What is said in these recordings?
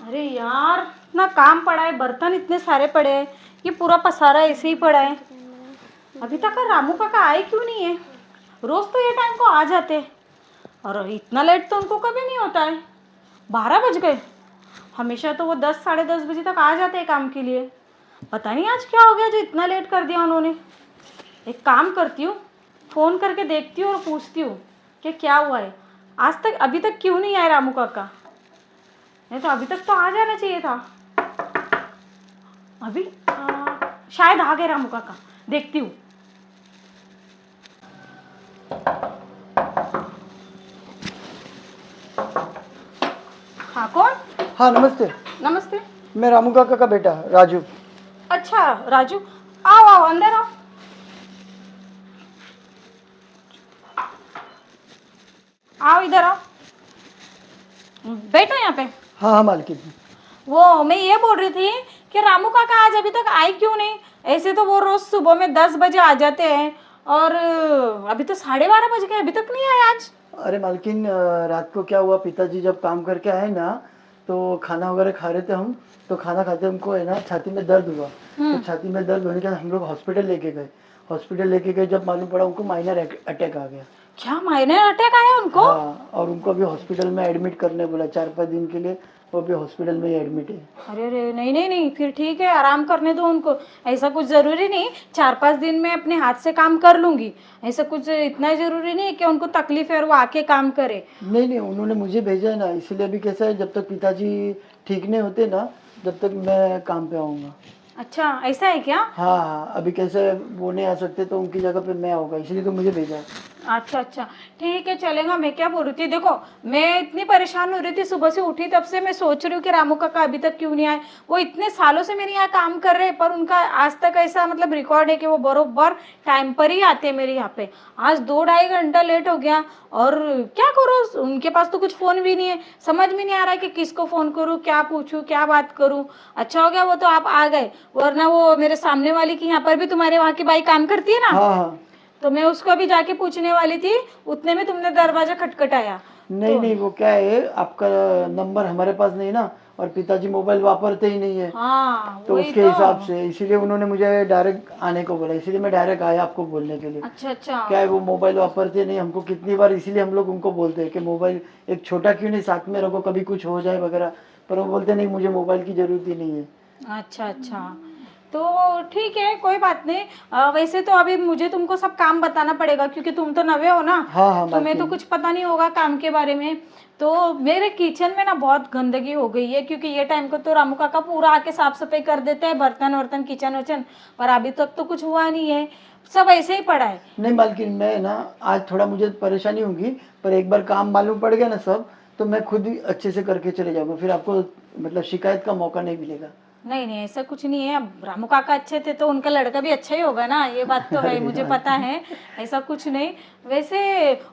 अरे यार, इतना काम पड़ा है, बर्तन इतने सारे पड़े हैं, ये पूरा पसारा ऐसे ही पड़ा है। अभी तक रामू काका आए क्यों नहीं है? रोज तो ये टाइम को आ जाते हैं, और इतना लेट तो उनको कभी नहीं होता है। 12 बज गए। हमेशा तो वो 10 साढ़े 10 बजे तक आ जाते हैं काम के लिए। पता नहीं आज क्या हो गया जो इतना लेट कर दिया उन्होंने। एक काम करती हूँ, फ़ोन करके देखती हूँ और पूछती हूँ कि क्या हुआ है। आज तक अभी तक क्यों नहीं आए रामू काका? नहीं तो अभी तक तो आ जाना चाहिए था। अभी शायद आ गए रामू काका, देखती हूँ। हाँ, कौन? हाँ नमस्ते। नमस्ते। मैं रामू काका का बेटा राजू। अच्छा राजू, आओ आओ अंदर आओ। आओ इधर आओ, बैठो यहाँ पे। हाँ हाँ मालकिन। वो मैं ये बोल रही थी कि रामू काका आज अभी तक आए क्यों नहीं? ऐसे तो वो रोज सुबह में 10 बजे आ जाते हैं, और अभी तो 12:30 बज गए, अभी तक नहीं आए आज। अरे मालकिन, रात को क्या हुआ, पिताजी जब काम करके आए ना तो खाना वगैरह खा रहे थे हम। तो खाना खाते हमको है ना छाती में दर्द हुआ। तो छाती में दर्द होने के बाद हम लोग हॉस्पिटल लेके गए। हॉस्पिटल लेके गए, जब मालूम पड़ा उनको माइनर अटैक आ गया। क्या माइनर अटैक आया उनको? हाँ, और उनको अभी हॉस्पिटल में एडमिट करने बोला 4-5 दिन के लिए। वो अभी हॉस्पिटल में ही एडमिट है। अरे रे, नहीं नहीं नहीं, फिर ठीक है, आराम करने दो उनको। ऐसा कुछ ज़रूरी नहीं, 4-5 दिन में अपने हाथ से काम कर लूँगी। ऐसा कुछ इतना ज़रूरी नहीं कि उनको तकलीफ है और वो आके काम करे। नहीं नहीं, उन्होंने मुझे भेजा है ना, इसीलिए अभी कैसा है, जब तक पिताजी ठीक नहीं होते ना जब तक मैं काम पे आऊँगा। अच्छा, ऐसा है क्या? हाँ हाँ, अभी कैसे वो नहीं आ सकते तो उनकी जगह पे मैं आऊँगा, इसलिए तो मुझे भेजा है। अच्छा अच्छा, ठीक है, चलेगा। मैं क्या बोल रही थी, देखो मैं इतनी परेशान हो रही थी, सुबह से उठी तब से मैं सोच रही हूँ कि रामू काका अभी तक क्यों नहीं आए। वो इतने सालों से मेरे यहाँ काम कर रहे हैं, पर उनका आज तक ऐसा मतलब रिकॉर्ड है कि वो बरोबर टाइम पर ही आते हैं मेरे यहाँ पे। आज 2-2.5 घंटा लेट हो गया, और क्या करूँ, उनके पास तो कुछ फ़ोन भी नहीं है। समझ में नहीं आ रहा है कि किसको फ़ोन करूँ, क्या पूछूँ, क्या बात करूँ। अच्छा हो गया वो तो आप आ गए, वरना वो मेरे सामने वाली की यहाँ पर भी तुम्हारे वहाँ की बाई काम करती है ना, हाँ हाँ। तो मैं उसको भी जाके पूछने वाली थी, उतने में तुमने दरवाजा खटखटाया। नहीं तो नहीं, वो क्या है, आपका नंबर हमारे पास नहीं ना, और पिताजी मोबाइल वापरते ही नहीं है। हाँ, तो वही उसके तो। हिसाब से इसीलिए उन्होंने मुझे डायरेक्ट आने को बोला, इसीलिए मैं डायरेक्ट आया आपको बोलने के लिए। अच्छा अच्छा। क्या है, वो मोबाइल वापरते नहीं, हमको कितनी बार इसीलिए हम लोग उनको बोलते हैं कि मोबाइल एक छोटा क्यों नहीं साथ में रखो, कभी कुछ हो जाए वगैरह। पर वो बोलते नहीं, मुझे मोबाइल की जरूरत ही नहीं है। अच्छा अच्छा, तो ठीक है, कोई बात नहीं। वैसे तो अभी मुझे तुमको सब काम बताना पड़ेगा, क्योंकि तुम तो नवे हो ना। हाँ हाँ तुम्हें तो मालकिन। कुछ पता नहीं होगा काम के बारे में। तो मेरे किचन में ना बहुत गंदगी हो गई है, क्योंकि ये टाइम को तो रामू काका पूरा आके साफ सफाई कर देते हैं, बर्तन वर्तन किचन वचन। पर अभी तक तो कुछ हुआ नहीं है, सब ऐसे ही पड़ा है। नहीं मालकिन, मैं ना आज थोड़ा मुझे परेशानी होगी, पर एक बार काम मालूम पड़ गया ना सब, तो मैं खुद ही अच्छे से करके चले जाऊंगा, फिर आपको मतलब शिकायत का मौका नहीं मिलेगा। नहीं नहीं, ऐसा कुछ नहीं है। अब रामू काका अच्छे थे तो उनका लड़का भी अच्छा ही होगा ना, ये बात तो है, अरे मुझे पता मालकिन, है। ऐसा कुछ नहीं। वैसे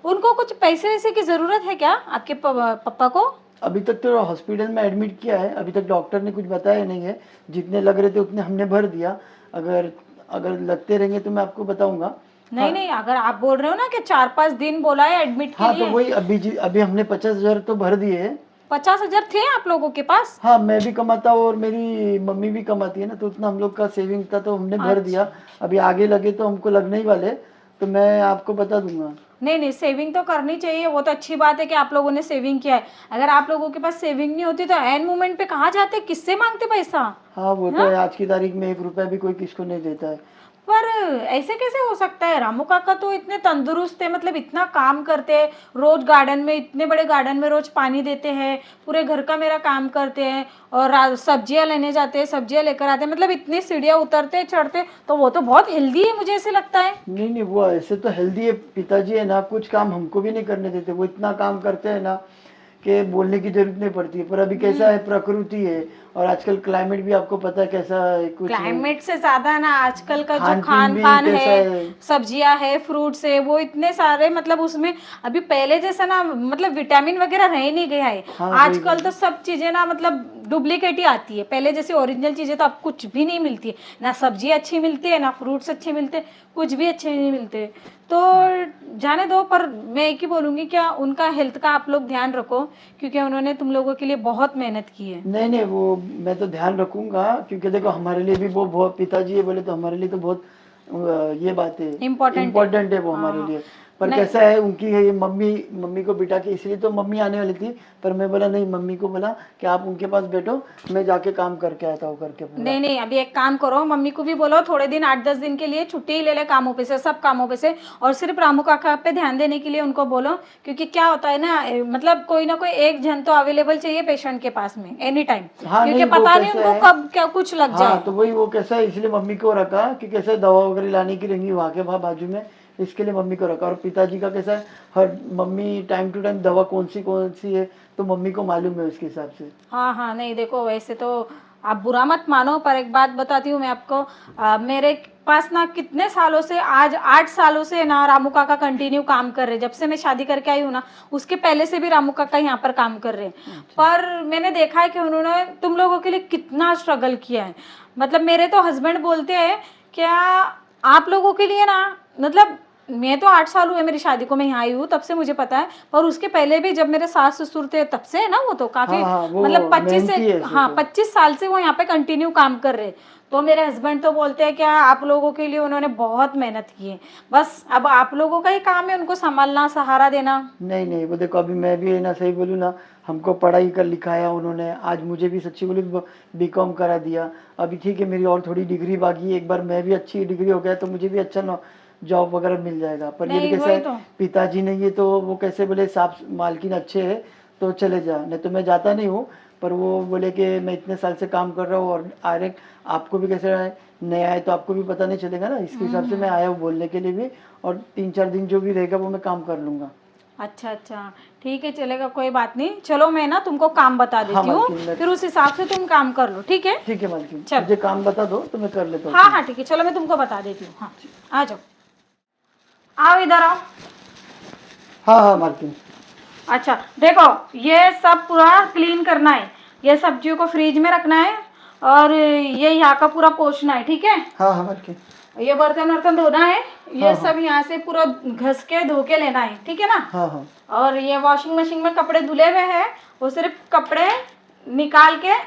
उनको कुछ पैसे वैसे की जरूरत है क्या, आपके पापा को? अभी तक तो हॉस्पिटल में एडमिट किया है, अभी तक डॉक्टर ने कुछ बताया नहीं है। जितने लग रहे थे उतने हमने भर दिया। अगर अगर लगते रहेंगे तो मैं आपको बताऊंगा। नहीं हाँ नहीं, अगर आप बोल रहे हो ना कि 4-5 दिन बोला है एडमिट के हाँ, तो लिए। वही अभी हमने 50,000 तो भर दिए हैं। 50,000 थे आप लोगों के पास? हाँ, मैं भी कमाता हूँ और मेरी मम्मी भी कमाती है ना, तो उतना हम लोग का सेविंग था तो हमने भर अच्छा। दिया। अभी आगे लगे तो हमको लगने ही वाले, तो मैं आपको बता दूंगा। नहीं नहीं, सेविंग तो करनी चाहिए, वो तो अच्छी बात है कि आप लोगों ने सेविंग किया है। अगर आप लोगों के पास सेविंग नहीं होती तो एन मोमेंट पे कहाँ जाते, किससे मांगते पैसा? हाँ वो तो हाँ, है, आज की तारीख में 1 रुपया भी कोई किसको नहीं देता है। पर ऐसे कैसे हो सकता है? रामू काका तो इतने तंदुरुस्त है, मतलब इतना काम करते हैं, रोज गार्डन में, इतने बड़े गार्डन में रोज पानी देते हैं, पूरे घर का मेरा काम करते हैं, और सब्जियां लेने जाते हैं, सब्जियां लेकर आते हैं, मतलब इतनी सीढ़ियां उतरते चढ़ते, तो वो तो बहुत हेल्दी है, मुझे ऐसे लगता है। नहीं नहीं, वो ऐसे तो हेल्दी है, पिताजी है ना, कुछ काम हमको भी नहीं करने देते, वो इतना काम करते हैं ना कि बोलने की जरूरत नहीं पड़ती है। पर अभी कैसा है, प्रकृति है, और आजकल क्लाइमेट भी आपको पता है कैसा है, कुछ क्लाइमेट से ज्यादा ना आजकल का जो खान पीन खान भी पान कैसा है, है। सब्जियां है, फ्रूट्स है, वो इतने सारे, मतलब उसमें अभी पहले जैसा ना, मतलब विटामिन वगैरह रह ही नहीं गया है। हाँ वही आजकल तो सब चीजें ना, मतलब डुप्लीकेट ही आती है। पहले जैसे ओरिजिनल चीज़ें तो अब कुछ भी नहीं मिलती है, ना सब्जी अच्छी मिलती है, ना फ्रूट्स अच्छे मिलते, कुछ भी अच्छे नहीं मिलते। तो जाने दो, पर मैं एक ही बोलूँगी, क्या उनका हेल्थ का आप लोग ध्यान रखो, क्योंकि उन्होंने तुम लोगों के लिए बहुत मेहनत की है। नहीं नहीं, वो मैं तो ध्यान रखूंगा, क्योंकि देखो हमारे लिए भी वो बहुत, पिताजी है बोले तो हमारे लिए तो बहुत ये बात है, इम्पोर्टेंट है। इम्पोर्टेंट है वो हाँ हमारे हाँ। लिए। पर नहीं कैसा है, उनकी है ये मम्मी, मम्मी को बिठा के, इसलिए तो मम्मी आने वाली थी, पर मैं बोला नहीं, मम्मी को बोला कि आप उनके पास बैठो, मैं जाके काम करके आता हूँ करके पूरा। नहीं नहीं, अभी एक काम करो, मम्मी को भी बोलो थोड़े दिन 8-10 दिन के लिए छुट्टी ही ले ले कामों पे से, सब कामों पे से, और सिर्फ रामू काका पे ध्यान देने के लिए उनको बोलो। क्योंकि क्या होता है ना, मतलब कोई ना कोई एक जन तो अवेलेबल चाहिए पेशेंट के पास में एनी टाइम, हाँ क्योंकि नहीं, वो पता नहीं कैसा उनको है, कब क्या कुछ लग हाँ जाए। तो वही, वो कैसा है, इसलिए मम्मी को रखा कि कैसे दवा वगैरह लाने की रहेंगी वहाँ के, वहाँ बाजू में, इसके लिए मम्मी को रखा। और पिताजी का कैसा है, हर मम्मी टाइम टू टाइम दवा कौन सी है, तो मम्मी को मालूम है उसके हिसाब से। हाँ हाँ, नहीं देखो वैसे तो आप बुरा मत मानो, पर एक बात बताती हूँ मैं आपको, मेरे पास ना कितने सालों से, आज 8 सालों से ना रामू काका कंटिन्यू काम कर रहे हैं। जब से मैं शादी करके आई हूँ ना, उसके पहले से भी रामू काका यहाँ पर काम कर रहे हैं। पर मैंने देखा है कि उन्होंने तुम लोगों के लिए कितना स्ट्रगल किया है। मतलब मेरे तो हस्बैंड बोलते हैं क्या आप लोगों के लिए ना, मतलब मैं तो 8 साल हुए मेरी शादी को, मैं यहाँ आई हूँ तब से मुझे पता है, पर उसके पहले भी जब मेरे सास ससुर थे तब से है ना, वो तो काफी, हाँ हाँ, वो मतलब 25 से, मेहनती है ऐसे हाँ तो। 25 साल से वो यहाँ पे कंटिन्यू काम कर रहे। तो मेरे हस्बैंड तो बोलते हैं क्या आप लोगों के लिए उन्होंने बहुत मेहनत की है, बस अब आप लोगों का ही काम है उनको संभालना, सहारा देना। नहीं नहीं, वो देखो अभी मैं भी है ना, सही बोलूँ ना, हमको पढ़ाई कर लिखाया उन्होंने, आज मुझे भी सच्ची बोलूँ बीकॉम करा दिया। अभी ठीक है, मेरी और थोड़ी डिग्री बाकी है, एक बार मैं भी अच्छी डिग्री हो गया तो मुझे भी अच्छा जॉब वगैरह मिल जाएगा। पर ये नहीं कैसा वही है, तो। पिताजी नहीं है तो वो कैसे बोले, साफ मालकिन अच्छे है तो चले जा, नहीं तो मैं जाता नहीं हूँ। पर वो बोले कि मैं इतने साल से काम कर रहा हूँ, और डायरेक्ट आपको भी कैसे नया है तो आपको भी पता नहीं चलेगा ना, इसके हिसाब से मैं आया हूँ बोलने के लिए भी। और 3-4 दिन जो भी रहेगा वो मैं काम कर लूँगा। अच्छा अच्छा, ठीक है चलेगा, कोई बात नहीं। चलो मैं ना तुमको काम बता हाँ देती हूँ, मालकिन, मैं फिर उस हिसाब से तुम काम कर लो, ठीक है। ठीक है मालकिन, चलो, मुझे काम बता दो तो मैं कर लेता हूँ। हाँ हाँ ठीक है, चलो मैं तुमको बता देती हूँ। हाँ आ जाओ, आओ इधर आओ। हाँ हाँ मालकिन। अच्छा देखो, ये सब पूरा क्लीन करना है, ये सब्जियों को फ्रिज में रखना है, और ये यहाँ का पूरा पोंछना है, ठीक है। हाँ हाँ मालकिन। ये बर्तन वर्तन धोना है, ये हाँ हाँ सब यहाँ से पूरा घस के धो के लेना है, ठीक है ना। हाँ हाँ और ये वॉशिंग मशीन में कपड़े धुले हुए हैं, वो सिर्फ कपड़े निकाल के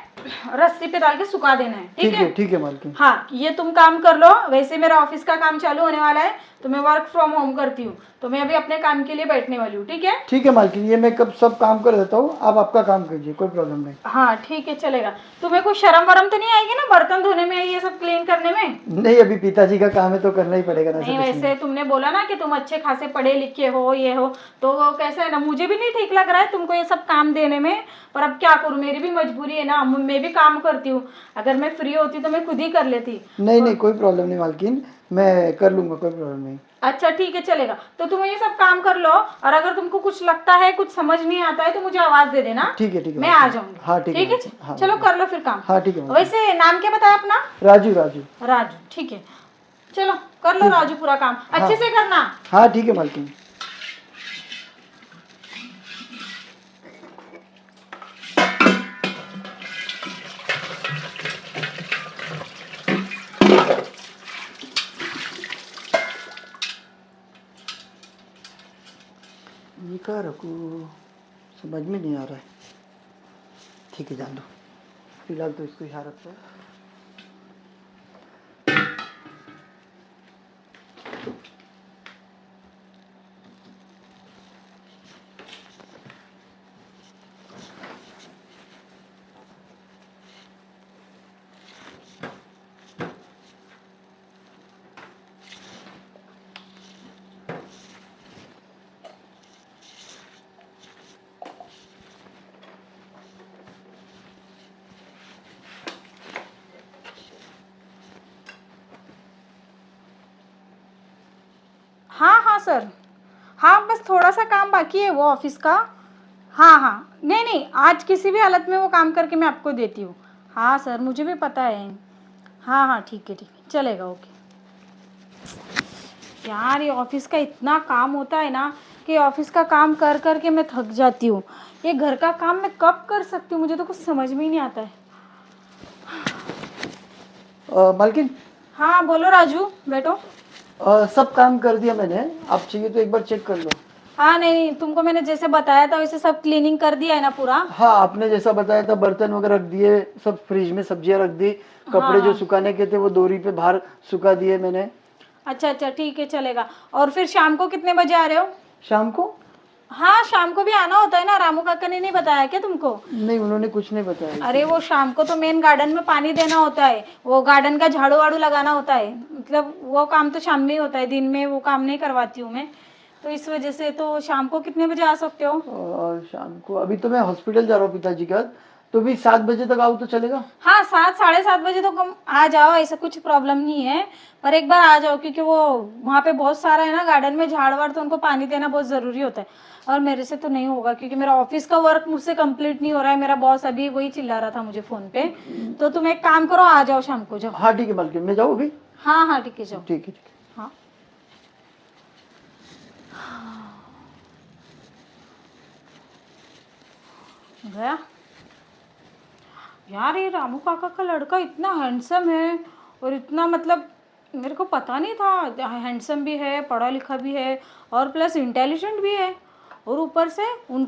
रस्सी पे डाल के सुखा देना है, ठीक है। ठीक है मालकिन। हाँ ये तुम काम कर लो। वैसे मेरा ऑफिस का काम चालू होने वाला है, तो मैं वर्क फ्रॉम होम करती हूँ, तो मैं अभी अपने काम के लिए बैठने वाली हूँ, ठीक है। ठीक है मालकिन, ये मैं कब सब काम कर देता हूँ, आप आपका काम कीजिए, कोई प्रॉब्लम नहीं। हाँ ठीक है चलेगा। तुम्हें कोई शर्म वरम तो नहीं आएगी ना बर्तन धोने में, ये सब क्लीन करने में? नहीं, अभी पिताजी का काम है तो करना ही पड़ेगा ना, ऐसा नहीं, कुछ वैसे नहीं। तुमने बोला ना कि तुम अच्छे खासे पढ़े लिखे हो, ये हो, तो वो कैसा है ना, मुझे भी नहीं ठीक लग रहा है तुमको ये सब काम देने में, पर अब क्या करूँ, मेरी भी मजबूरी है ना, मैं भी काम करती हूँ। अगर मैं फ्री होती तो मैं खुद ही कर लेती। नहीं नहीं, कोई प्रॉब्लम नहीं मालकिन, मैं कर लूंगा, कोई प्रॉब्लम नहीं। अच्छा ठीक है चलेगा, तो तुम ये सब काम कर लो, और अगर तुमको कुछ लगता है, कुछ समझ नहीं आता है, तो मुझे आवाज दे देना। ठीक है मैं आ जाऊंगी। हाँ ठीक है। ठीक है, हाँ चलो कर लो फिर काम। हाँ ठीक है। वैसे नाम क्या बताया अपना? राजू राजू। राजू, ठीक है, चलो कर लो राजू पूरा काम अच्छे से करना। हाँ ठीक है मालकिन। ये कहाँ रखूँ, समझ में नहीं आ रहा है। ठीक है, जान दो, फिलहाल तो इसको यहाँ रखते हैं। हाँ हाँ सर, हाँ बस थोड़ा सा काम बाकी है वो ऑफिस का। हाँ हाँ, नहीं नहीं, आज किसी भी हालत में वो काम करके मैं आपको देती हूँ। हाँ सर, मुझे भी पता है। हाँ हाँ ठीक है चलेगा, ओके। यार ये ऑफिस का इतना काम होता है ना, कि ऑफिस का काम कर कर के मैं थक जाती हूँ। ये घर का काम मैं कब कर सकती हूँ, मुझे तो कुछ समझ में ही नहीं आता है। मालकिन, हाँ बोलो राजू, बैठो। सब काम कर दिया मैंने, आप चाहिए तो एक बार चेक कर लो। हाँ नहीं नहीं, तुमको मैंने जैसे बताया था वैसे सब क्लीनिंग कर दिया है ना पूरा? हाँ, आपने जैसा बताया था बर्तन वगैरह रख दिए, सब फ्रिज में सब्जियां रख दी, हाँ कपड़े जो हाँ। सुखाने के थे वो दोरी पे बाहर सुखा दिए मैंने। अच्छा अच्छा ठीक है, चलेगा। और फिर शाम को कितने बजे आ रहे हो? शाम को? हाँ शाम को भी आना होता है ना, रामू काका ने नहीं बताया क्या तुमको? नहीं, उन्होंने कुछ नहीं बताया अरे वो इसीलिए। शाम को तो मेन गार्डन में पानी देना होता है, वो गार्डन का झाड़ू वाड़ू लगाना होता है, मतलब वो काम तो शाम में ही होता है, दिन में वो काम नहीं करवाती हूँ मैं। तो इस वजह से तो शाम को कितने बजे आ सकते हो? और शाम को अभी तो मैं हॉस्पिटल जा रहा हूँ पिताजी का, तो भी 7 बजे तक आऊँ तो चलेगा? हाँ 7 साढ़े 7 बजे तो कम आ जाओ, ऐसा कुछ प्रॉब्लम नहीं है। पर एक बार आ जाओ, क्योंकि वो वहाँ पे बहुत सारा है ना गार्डन में झाड़ वाड़, तो उनको पानी देना बहुत ज़रूरी होता है। और मेरे से तो नहीं होगा, क्योंकि मेरा ऑफिस का वर्क मुझसे कंप्लीट नहीं हो रहा है, मेरा बॉस अभी वही चिल्ला रहा था मुझे फ़ोन पे। तो तुम एक काम करो, आ जाओ शाम को, जाओ। हाँ ठीक है मालकिन, मैं जाऊँ अभी? हाँ हाँ ठीक है, जाओ। ठीक है ठीक है। हाँ गया। यार ये रामू काका का लड़का इतना हैंडसम है, और इतना मतलब मेरे को पता नहीं था, हैंडसम भी है, पढ़ा लिखा भी है, और प्लस इंटेलिजेंट भी है। और ऊपर से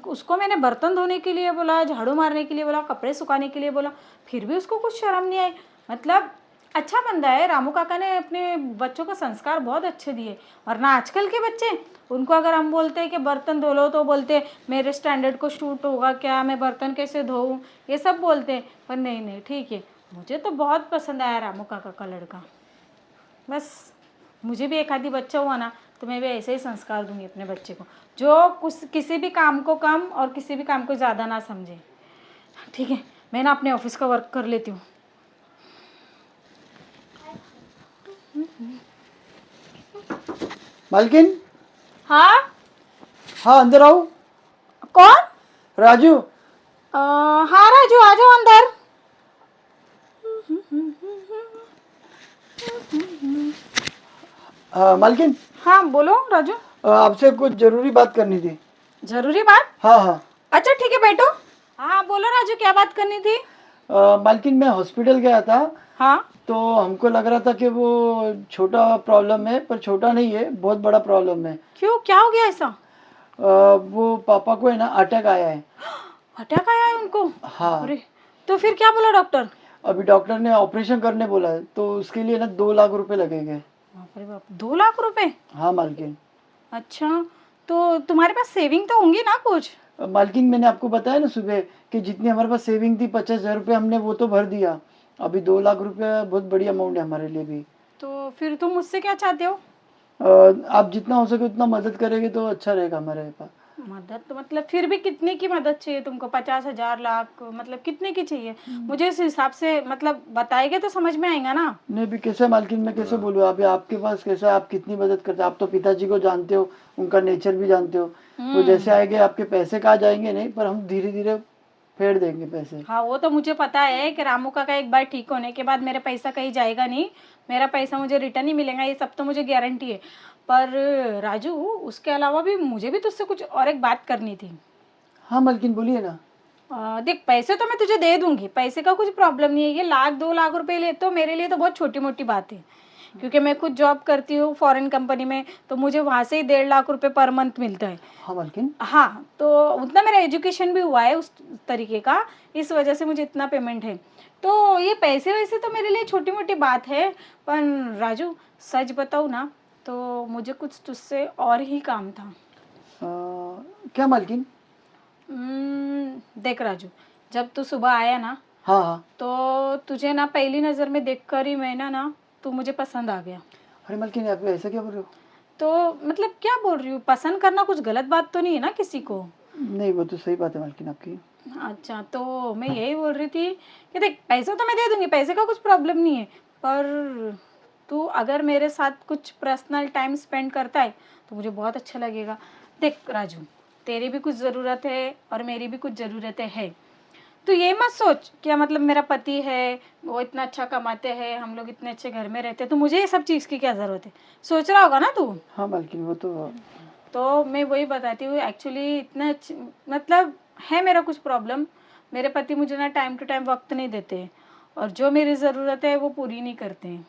उसको मैंने बर्तन धोने के लिए बोला, झाड़ू मारने के लिए बोला, कपड़े सुखाने के लिए बोला, फिर भी उसको कुछ शर्म नहीं आई। मतलब अच्छा बंदा है रामू काका ने, अपने बच्चों को संस्कार बहुत अच्छे दिए। वरना आजकल के बच्चे, उनको अगर हम बोलते हैं कि बर्तन धो लो तो बोलते मेरे स्टैंडर्ड को शूट होगा क्या, मैं बर्तन कैसे धोऊं, ये सब बोलते हैं। पर नहीं नहीं ठीक है, मुझे तो बहुत पसंद आया रामू काका का लड़का। बस मुझे भी एक आधी बच्चा हुआ ना, तो मैं भी ऐसे ही संस्कार दूंगी अपने बच्चे को, जो कुछ किसी भी काम को कम और किसी भी काम को ज़्यादा ना समझे। ठीक है, मैं ना अपने ऑफिस का वर्क कर लेती हूँ। मालकिन, हाँ हाँ अंदर आओ। कौन? राजू। हाँ राजू, आ जाओ अंदर। मालकिन, हाँ बोलो राजू। आपसे कुछ जरूरी बात करनी थी। जरूरी बात? हाँ हाँ। अच्छा ठीक है, बैठो। हाँ बोलो राजू, क्या बात करनी थी? मालकिन, मैं हॉस्पिटल गया था, हाँ। तो हमको लग रहा था कि वो छोटा प्रॉब्लम है, पर छोटा नहीं है, बहुत बड़ा प्रॉब्लम है। क्यों, क्या हो गया ऐसा? वो पापा को है ना अटैक आया है। अटैक आया है उनको? हाँ। अरे, तो फिर क्या बोला डॉक्टर? अभी डॉक्टर ने ऑपरेशन करने बोला है, तो उसके लिए ना 2 लाख रुपए लगेंगे। बाप रे बाप, 2 लाख रुपए? हाँ मालकिन। अच्छा, तो तुम्हारे पास सेविंग तो होंगी ना कुछ? मालकिन, मैंने आपको बताया ना सुबह कि जितनी हमारे पास सेविंग थी 50,000 रुपये, हमने वो तो भर दिया। अभी 2 लाख रुपया बहुत बड़ी अमाउंट है हमारे लिए भी। तो फिर तुम मुझसे क्या चाहते हो? आप जितना हो सके उतना मदद करेंगे तो अच्छा रहेगा हमारे पास। मदद तो मतलब फिर भी कितने की मदद चाहिए तुमको? 50,000, लाख, मतलब कितने की चाहिए? मुझे इस हिसाब से मतलब बताएंगे तो समझ में आएगा ना। नहीं भी कैसे मालकिन, मैं कैसे बोलूँ, अभी आपके पास कैसा, आप कितनी मदद करते हैं, आप तो पिताजी को जानते हो, उनका नेचर भी जानते हो। वो जैसे आएंगे आपके पैसे कहाँ जाएंगे नहीं, पर हम धीरे धीरे फेर देंगे पैसे। हाँ वो तो मुझे पता है कि रामू काका एक बार ठीक होने के बाद मेरा पैसा कहीं जाएगा नहीं, मेरा पैसा मुझे रिटर्न ही मिलेगा, ये सब तो मुझे गारंटी है। पर राजू, उसके अलावा भी मुझे भी तुझसे कुछ और एक बात करनी थी। हाँ मालकिन, बोलिए ना। देख, पैसे तो मैं तुझे दे दूंगी, पैसे का कुछ प्रॉब्लम नहीं है, ये 1-2 लाख रुपए लिए तो मेरे लिए तो बहुत छोटी मोटी बात है, क्योंकि मैं खुद जॉब करती हूँ फॉरेन कंपनी में, तो मुझे वहाँ से ही 1.5 लाख रुपए पर मंथ मिलता है। हाँ मालकिन। हाँ तो उतना मेरा एजुकेशन भी हुआ है उस तरीके का, इस वजह से मुझे इतना पेमेंट है। तो ये पैसे वैसे तो मेरे लिए छोटी मोटी बात है, पर राजू सच बताऊँ ना, तो मुझे कुछ तुझसे और ही काम था। क्या मालकिन? देख राजू, जब तू सुबह आया ना, हाँ हाँ। तो तुझे ना पहली नज़र में देखकर ही मैं ना तू मुझे पसंद आ गया। अरे मालकिन, आप ऐसा क्या बोल रहे हो? तो मतलब क्या बोल रही हूँ, पसंद करना कुछ गलत बात तो नहीं है ना किसी को? नहीं, वो तो सही बात है मालकिन आपकी। अच्छा, तो मैं यही बोल रही थी कि देख, पैसे तो मैं दे दूंगी, पैसे का कुछ प्रॉब्लम नहीं है, पर तू अगर मेरे साथ कुछ पर्सनल टाइम स्पेंड करता है तो मुझे बहुत अच्छा लगेगा। देख राजू, तेरी भी कुछ ज़रूरत है और मेरी भी कुछ ज़रूरतें हैं। तो ये मत सोच क्या, मतलब मेरा पति है, वो इतना अच्छा कमाते हैं, हम लोग इतने अच्छे घर में रहते हैं, तो मुझे ये सब चीज़ की क्या ज़रूरत है, सोच रहा होगा ना तू। हाँ मालकिन, वो तो। तो मैं वही बताती हूँ, एक्चुअली इतना मतलब है मेरा कुछ प्रॉब्लम, मेरे पति मुझे ना टाइम टू टाइम वक्त नहीं देते, और जो मेरी ज़रूरत है वो पूरी नहीं करते हैं।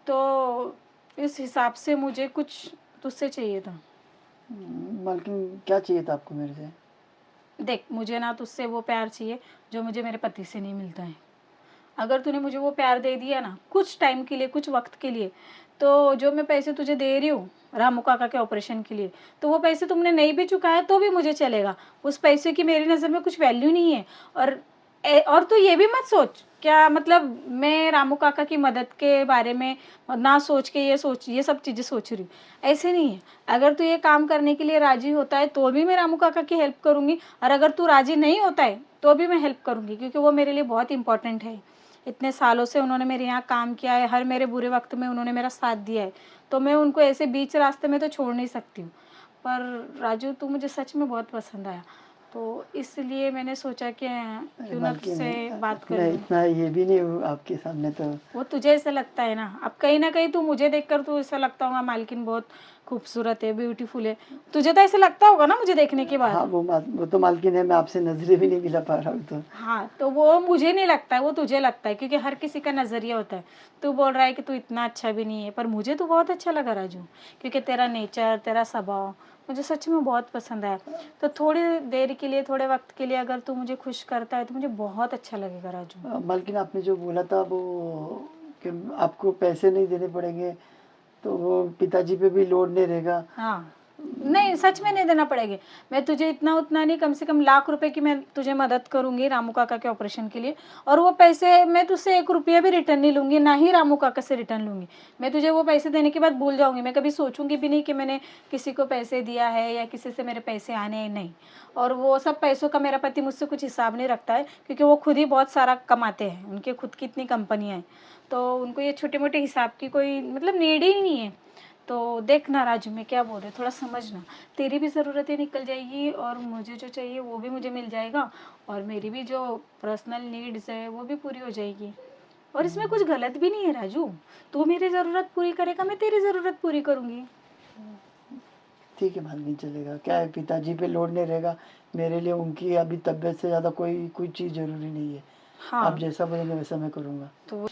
तो इस हिसाब से मुझे कुछ तुझसे चाहिए था। मालकिन क्या चाहिए था आपको मेरे से? देख, मुझे ना तुझसे वो प्यार चाहिए जो मुझे मेरे पति से नहीं मिलता है। अगर तूने मुझे वो प्यार दे दिया ना कुछ टाइम के लिए, कुछ वक्त के लिए, तो जो मैं पैसे तुझे दे रही हूँ रामू काका के ऑपरेशन के लिए, तो वो पैसे तुमने नहीं भी चुकाया तो भी मुझे चलेगा। उस पैसे की मेरी नज़र में कुछ वैल्यू नहीं है। और तू ये भी मत सोच क्या मतलब मैं रामू काका की मदद के बारे में ना सोच के ये सब चीज़ें सोच रही हूँ। ऐसे नहीं है। अगर तू ये काम करने के लिए राजी होता है तो भी मैं रामू काका की हेल्प करूँगी, और अगर तू राजी नहीं होता है तो भी मैं हेल्प करूँगी, क्योंकि वो मेरे लिए बहुत इंपॉर्टेंट है। इतने सालों से उन्होंने मेरे यहाँ काम किया है, हर मेरे बुरे वक्त में उन्होंने मेरा साथ दिया है, तो मैं उनको ऐसे बीच रास्ते में तो छोड़ नहीं सकती हूँ। पर राजू, तू मुझे सच में बहुत पसंद आया, तो इसलिए मैंने सोचा कि क्यों ना मालकिन तुझसे बात कर मैं लूँ। इतना ये भी नहीं हूँ आपके सामने तो। वो तुझे ऐसा लगता है ना, अब कहीं ना कहीं तू मुझे देखकर तू ऐसा लगता होगा मालकिन बहुत खूबसूरत है, ब्यूटीफुल है। तुझे तो ऐसा लगता होगा ना मुझे देखने के बाद। हाँ वो तो मालकिन है, मैं आपसे नजरें भी नहीं मिला पा रहा हूँ तो। हाँ, तो वो मुझे नहीं लगता है, वो तुझे लगता है, क्योंकि हर किसी का नज़रिया होता है। तू बोल रहा है कि तू इतना अच्छा भी नहीं है, पर मुझे तो बहुत अच्छा लगा राजू, क्योंकि तेरा नेचर, तेरा स्वभाव मुझे सच में बहुत पसंद आया। तो थोड़ी देर के लिए, थोड़े वक्त के लिए अगर तू मुझे खुश करता है तो मुझे बहुत अच्छा लगेगा राजू। मालकिन आपने जो बोला था वो कि आपको पैसे नहीं देने पड़ेंगे तो वो पिताजी पे भी लोड नहीं रहेगा। हाँ, नहीं सच में नहीं देना पड़ेगा। मैं तुझे इतना उतना नहीं, कम से कम लाख रुपए की मैं तुझे मदद करूंगी रामू काका के ऑपरेशन के लिए, और वो पैसे मैं तुझसे 1 रुपया भी रिटर्न नहीं लूंगी, ना ही रामू काका से रिटर्न लूंगी। मैं तुझे वो पैसे देने के बाद भूल जाऊंगी, मैं कभी सोचूंगी भी नहीं कि मैंने किसी को पैसे दिया है या किसी से मेरे पैसे आने हैं, नहीं। और वो सब पैसों का मेरा पति मुझसे कुछ हिसाब नहीं रखता है, क्योंकि वो खुद ही बहुत सारा कमाते हैं, उनके खुद की इतनी कंपनियाँ हैं, तो उनको ये छोटे मोटे हिसाब की कोई मतलब नीड ही नहीं है। तो देखना राजू, मैं क्या बोल रही हूँ, थोड़ा समझना। तेरी भी ज़रूरतें निकल जाएगी और मुझे जो चाहिए वो भी मुझे मिल जाएगा, और मेरी भी जो पर्सनल नीड्स है वो भी पूरी हो जाएगी। और इसमें कुछ गलत भी नहीं है राजू। तू मेरी ज़रूरत पूरी करेगा, मैं तेरी ज़रूरत पूरी करूँगी। ठीक है मालकिन, चलेगा। क्या है, पिताजी पे लोड नहीं रहेगा। मेरे लिए उनकी अभी तबीयत से ज़्यादा कोई कोई चीज़ ज़रूरी नहीं है। आप हाँ, जैसा बोलेंगे वैसा मैं करूँगा। तो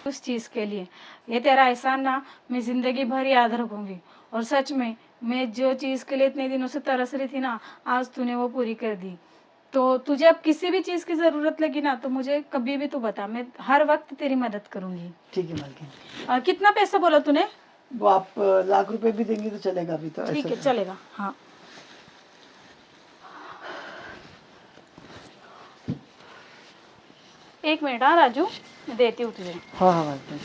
उस चीज़ के लिए ये तेरा एहसान ना मैं ज़िंदगी भर याद रखूँगी। और सच में मैं जो चीज़ के लिए इतने दिनों से तरस रही थी ना, आज तूने वो पूरी कर दी। तो तुझे अब किसी भी चीज़ की ज़रूरत लगी ना तो मुझे कभी भी तू बता, मैं हर वक्त तेरी मदद करूँगी। ठीक है मालकिन। कितना पैसा बोला तूने? वो आप लाख रुपए भी देंगे तो चलेगा अभी तो ठीक ऐसा। है, चलेगा। हाँ, एक मिनट। हाँ राजू, मैं देती हूँ तुझे। हाँ हाँ मालकिन।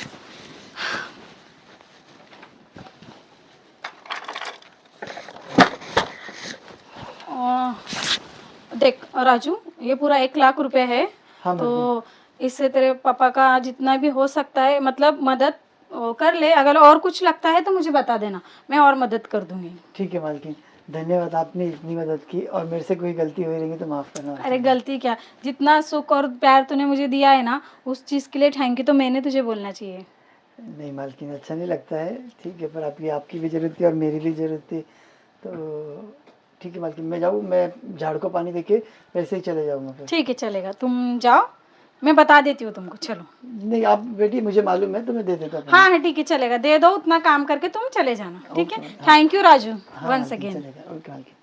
देख राजू, ये पूरा 1 लाख रुपए है। हाँ मालकिन। तो इससे तेरे पापा का जितना भी हो सकता है मतलब मदद कर ले। अगर और कुछ लगता है तो मुझे बता देना, मैं और मदद कर दूंगी। ठीक है मालकिन, धन्यवाद, आपने इतनी मदद की और मेरे से कोई गलती हुई रहेगी तो माफ़ करना अरे मालकिन। गलती क्या, जितना सुख और प्यार तूने मुझे दिया है ना, उस चीज़ के लिए थैंक यू तो मैंने तुझे बोलना चाहिए। नहीं मालकिन, अच्छा नहीं लगता है। ठीक है, पर आपकी भी ज़रूरत थी और मेरी भी ज़रूरत थी। तो ठीक है मालकिन, मैं जाऊँ? मैं झाड़ को पानी देके वैसे ही चले जाऊँगा फिर। ठीक है, चलेगा, तुम जाओ, मैं बता देती हूँ तुमको। चलो। नहीं आप बेटी, मुझे मालूम है तो मैं दे देता हूँ। हाँ हाँ, ठीक है, चलेगा, दे दो, उतना काम करके तुम चले जाना। ठीक है, ओके हाँ। थैंक यू राजू हाँ वंस मालकिन, अगेन। चलेगा। ओके मालकिन।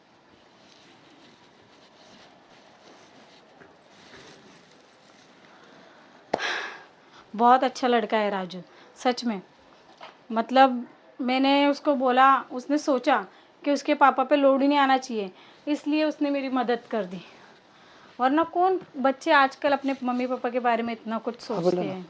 बहुत अच्छा लड़का है राजू, सच में। मतलब मैंने उसको बोला, उसने सोचा कि उसके पापा पे लोड ही नहीं आना चाहिए, इसलिए उसने मेरी मदद कर दी। वरना कौन बच्चे आजकल अपने मम्मी पापा के बारे में इतना कुछ हाँ बोलो सोचते ना। हैं।